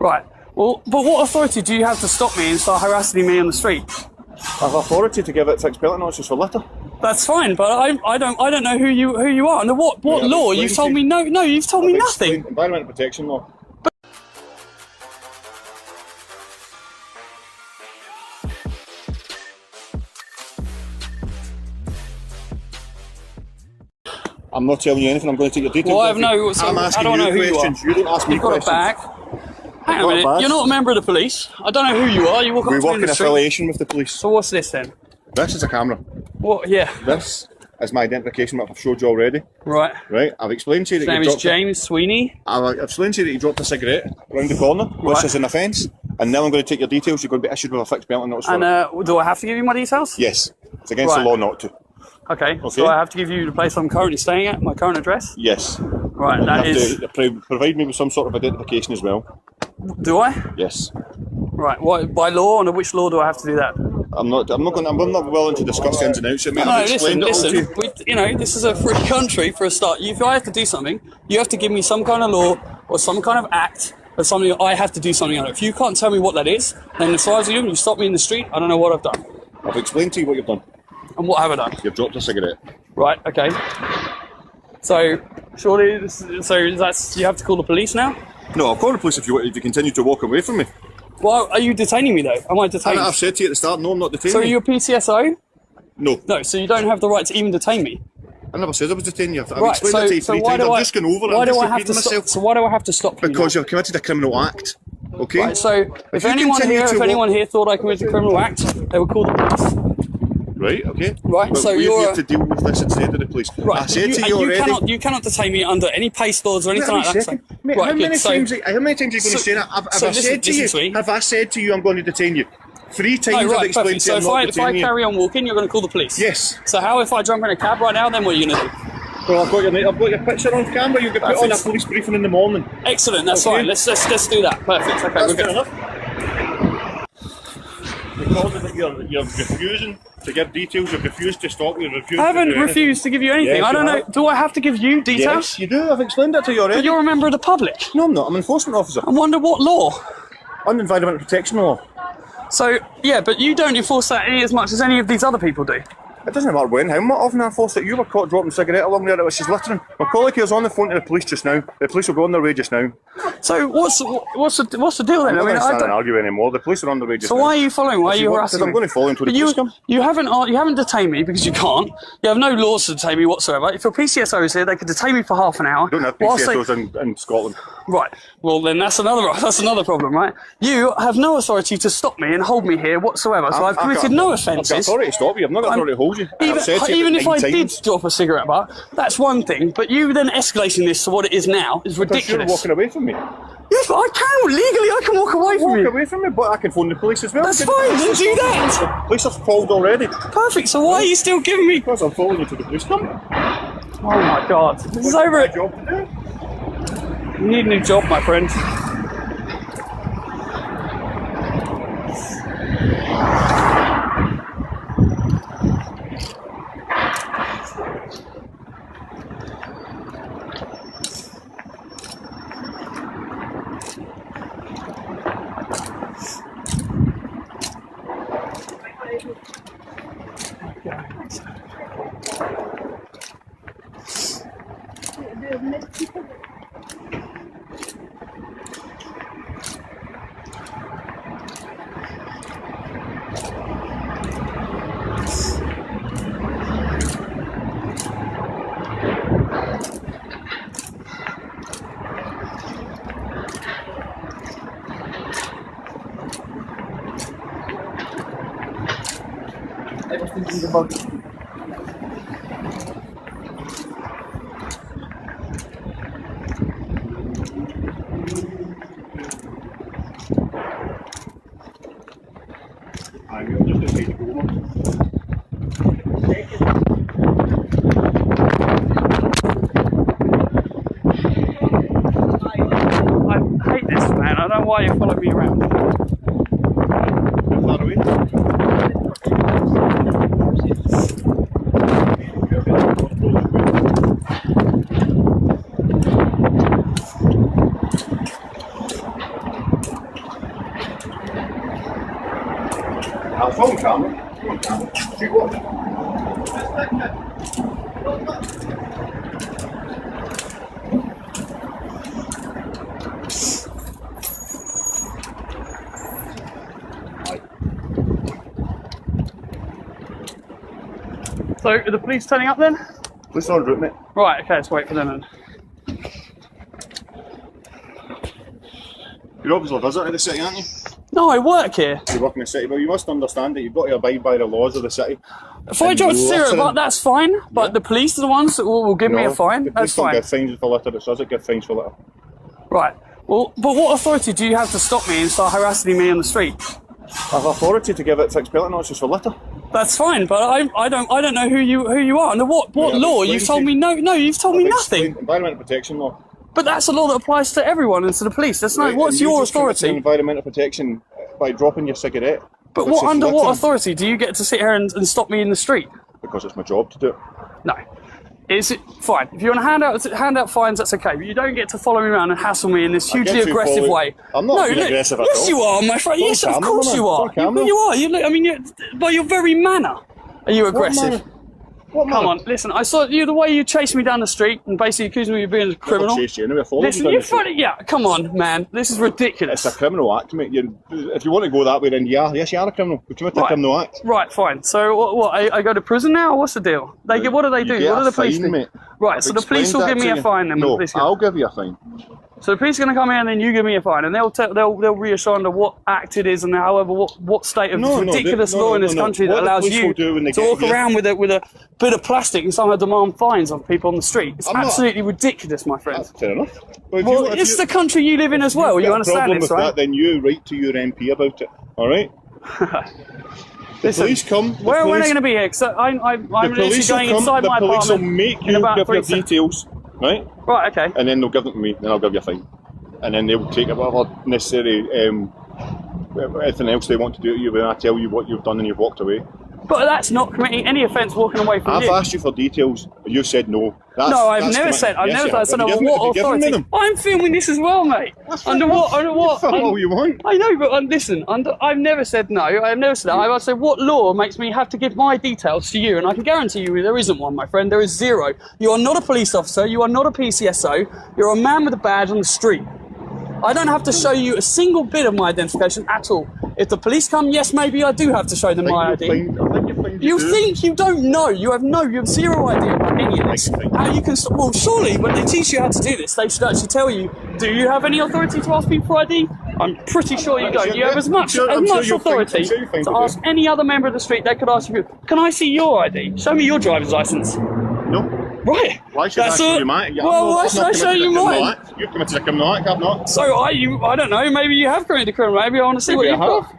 Right. Well, but what authority do you have to stop me and start harassing me on the street? I have authority to give it fixed penalty notices for litter. That's fine, but I don't know who you are. And what law? You've told me no. You've told me nothing. Environmental protection law. I'm not telling you anything. I'm going to take your details. Well, I have no. So I'm asking you questions. You don't ask me questions. You've got a bag. Hang on a minute. You're not a member of the police. I don't know who you are. You walk up to me in the street. We work in affiliation with the police. So what's this then? This is a camera. What? Yeah. This is my identification that I've showed you already. Right. Right. I've explained to you that his name is James Sweeney. I've explained to you that you dropped a cigarette around the corner, which is an offence. And now I'm going to take your details. You're going to be issued with a fixed penalty notice. And do I have to give you my details? Yes. It's against the law not to. Okay. So I have to give you the place I'm currently staying at, my current address? Yes. Right. And that is. To provide me with some sort of identification as well. Do I? Yes. Right. What, by law? Under which law do I have to do that? I'm not willing to discuss the ins and outs. Listen. This is a free country for a start. If I have to do something, you have to give me some kind of law or some kind of act or something I have to do something on it. If you can't tell me what that is, then as far as you stop me in the street, I don't know what I've done. I've explained to you what you've done. And what have I done? You've dropped a cigarette. Right. Okay. So surely, that's you have to call the police now. No, I'll call the police if you continue to walk away from me. Well, are you detaining me though? Am I detained? I've said to you at the start, no, I'm not detaining you. So you're a PCSO? No. No, so you don't have the right to even detain me? I never said I was detaining you. I've explained it to you 3 times. I'm just going over it. Why do I have to stop? So why do I have to stop you? Because you've committed a criminal act. Okay? Right, so if anyone here thought I committed a criminal act, they would call the police. Right, okay. Right, but so you're here to deal with this instead of the police. Right, I said to you already. You cannot detain me under any pace laws or anything like that. Mate, right, how many times are you going to say that? Have I said to you I'm going to detain you? 3 times I've explained to you I'm not detaining you. So if I carry on walking, you're going to call the police? Yes. So how if I jump in a cab right now, then what are you going to do? Well, I've got your picture on camera. You can put on a police briefing in the morning. Excellent, that's fine. Let's do that. Perfect. Okay, that's good enough. Because that you're refusing to give details, you've refused to stop, you've refused. I haven't refused to give you anything. Yes, I don't know. Do I have to give you details? Yes, you do. I've explained that to you already. But you're a member of the public. No, I'm not. I'm an enforcement officer. I wonder what law? Under environmental protection law. So, yeah, but you don't enforce that as much as any of these other people do. It doesn't matter when, how often I enforce it. You were caught dropping a cigarette along there, which is littering. My colleague here's on the phone to the police just now. The police will go on their way just now. So what's the deal then? I'm not going to argue anymore. The police are on their way just now. So why are you following? Why are you harassing me? Because I'm going to follow until the police come. You haven't detained me because you can't. You have no laws to detain me whatsoever. If your PCSO is here, they could detain me for half an hour. You don't have PCSOs in Scotland. Right. Well, then that's another problem, right? You have no authority to stop me and hold me here whatsoever. So I've committed no offences. I've got authority to stop you. I've not got authority to hold you. Even if I did drop a cigarette butt, that's one thing. But you then escalating this to what it is now is ridiculous. Because you're walking away from me. Yes, but I can. Legally, I can walk away from you. Walk away from me, but I can phone the police as well. That's fine, then do that. The police have called already. Perfect, so why are you still giving me... Because I'm following you to the police come. Oh my God. This is over it. Job to do. You need a new job, my friend. I was thinking about it. I hate this, man. I don't know why you follow me around. How far away? It's on camera. Shoot what? So, are the police turning up then? Police are en route, mate. Right, okay, let's wait for them then. You're obviously a visitor to the city, aren't you? No, I work here. You work in the city, but you must understand that you've got to abide by the laws of the city. If I drive to zero, but that's fine. But Yeah. the police are the ones that will give me a fine. The That's police don't fine. give fines for litter, it says it gives fines for litter. Right. Well, but what authority do you have to stop me and start harassing me on the street? I have authority to give it fixed penalty notices for litter. That's fine, but I don't know who you are. Under what Yeah, I've law? explained You've told to me you. you've told me I've nothing. explained Environmental protection law. But that's a law that applies to everyone and to the police. That's not. Right, What's and you your just commit to authority? Environmental protection by dropping your cigarette. But which what is under what littering, authority do you get to sit here and stop me in the street? Because it's my job to do it. No. Is it fine? If you want to hand out fines, that's okay. But you don't get to follow me around and hassle me in this hugely get to aggressive follow- way. I'm not being aggressive at yes, all. you are, my friend. It's Yes, on of camera, course man. you It's are. on camera. You are. You look. I mean, by your very manner, are you aggressive? manner? What Come manner? on, listen. I saw you the way you chased me down the street and basically accused me of being a criminal. I'll chase you anyway. I followed Listen, you down you're the street. funny. Yeah, come on, man. This is ridiculous. It's a criminal act, mate. If you want to go that way, then yeah, yes, you are a criminal. You commit a criminal act. Right, fine. So what? I go to prison now? Or what's the deal? What do they do? You get What do a the police fine, do? mate. Right, I've so the police will explained give me that a to you. fine then. No, Police I'll give you a fine. So the police are going to come in and then you give me a fine, and they'll reassure under what act it is and however what state of ridiculous law in this country that What the allows police you will do when they to get walk you- around with a bit of plastic and somehow demand fines on people on the street. It's I'm not- absolutely ridiculous, my friend. Fair enough. But if Well, if it's the country you live in as well. You got a understand problem this, with right? that, then you write to your MP about it. All right. Listen, Police come. the when are police- they going to be here? Because I'm The literally police will going come. inside The my police will apartment make in you about give 3 your seconds. details, right? Right, okay. And then they'll give them to me. Then I'll give you a fine. And then they'll take whatever necessary anything else they want to do to you when I tell you what you've done and you've walked away. But that's not committing any offence walking away from I've you. asked you for details, and you've said no. That's, No, I've that's never committing. said. I've Yes, never you said. I have. said Have you under given- what have you given me authority? them? I'm filming this as well, mate. That's Under fair what? enough. Under what? You film all you want. I know, but listen. I've never said no. I've never said that. I've said what law makes me have to give my details to you, and I can guarantee you there isn't one, my friend. There is zero. You are not a police officer. You are not a PCSO. You're a man with a badge on the street. I don't have to show you a single bit of my identification at all. If the police come, yes, maybe I do have to show them my ID. I think you find You do. think you don't know? You have zero idea about any of this. How you can? Well, surely when they teach you how to do this, they should actually tell you: do you have any authority to ask people for ID? I'm pretty sure you don't. You have as much authority to ask any other member of the street. They could ask you, "Can I see your ID? Show me your driver's license." No. Right. Why should I That's show all- you mine? Well, why should I show you mine? You've committed a criminal act, I've not. So I don't know. Maybe you have committed a criminal. Maybe I want to see what Maybe you've I got. have.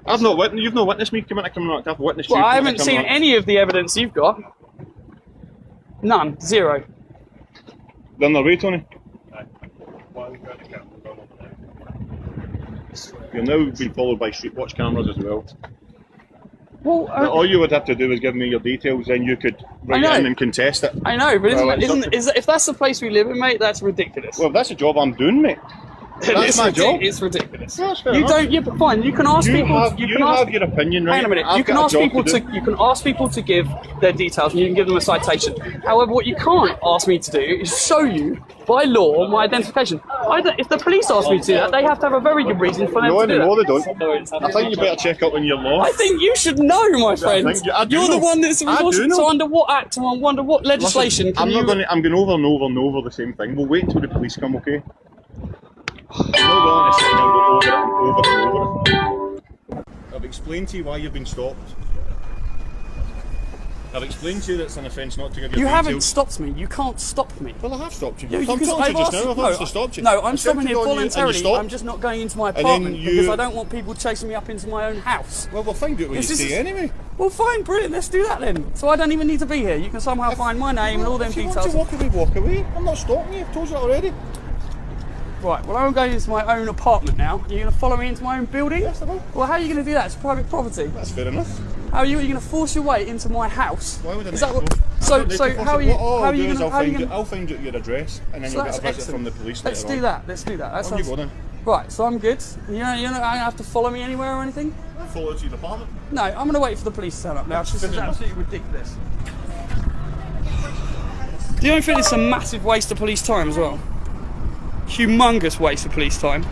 I've not witnessed. You've not witnessed me commit a criminal act. I've witnessed you. Well, I commit a haven't seen criminal act. any of the evidence you've got. None. Zero. They're on their way, Tony. You're now being followed by street watch cameras as well. Well, All you would have to do is give me your details, then you could write know. in and contest it. I know, but Well, it's if that's the place we live in, mate, that's ridiculous. Well, that's a job I'm doing, mate. That's my job. It's ridiculous. Yeah, that's fair You enough. don't. Yeah, but fine. You can ask You people. have, you have your opinion, right? Hang on a minute. I've You can got a ask job people do. to. You can ask people to give their details, and you can give them a citation. However, what you can't ask me to do is show you by law my identification. If the police ask me to do that, they have to have a very good reason for them No, to do no, that. they don't. I think you better check up on your law. I think you should know, my friend. I do You're the know. one that's I do responsible. know. So under what act and under what legislation Listen, can you? I'm going over and over and over the same thing. We'll wait until the police come, okay? I'm not willing to sit here and go over it and over and over it. I've explained to you why you've been stopped. I've explained to you that it's an offence not to give your You details. haven't stopped me. You can't stop me. Well, I have stopped you. Yeah, I'm because talking to you just asked- now. I've obviously stopped you. No, I I'm stepped stopping here on you and you voluntarily. stopped. I'm just not going into my then apartment you- because I don't want people chasing me up into my own house. Well, we'll find out when This you is- stay anyway. Well, fine, brilliant. Let's do that then. So I don't even need to be here. You can somehow find my name and all them If you details. want to walk away. I'm not stopping you. I've told you that already. Right. Well, I'm going into my own apartment now. You're going to follow me into my own building? Yes, I will. Well, how are you going to do that? It's private property. That's fair enough. How are you going to force your way into my house? Why would I Is need that to what? force- I So, don't need so to force how are it. you? What How are I'll you do is going to? I'll find out your address, and then So you'll get that's a visit excellent. from the police Let's later do on. that. Let's do that. That On you sounds. go then. Right, so I'm good. You're not going to have to follow me anywhere or anything? Follow to your department. No, I'm going to wait for the police to turn up now. This is absolutely ridiculous. Do you don't think it's a massive waste of police time as well? Humongous waste of police time.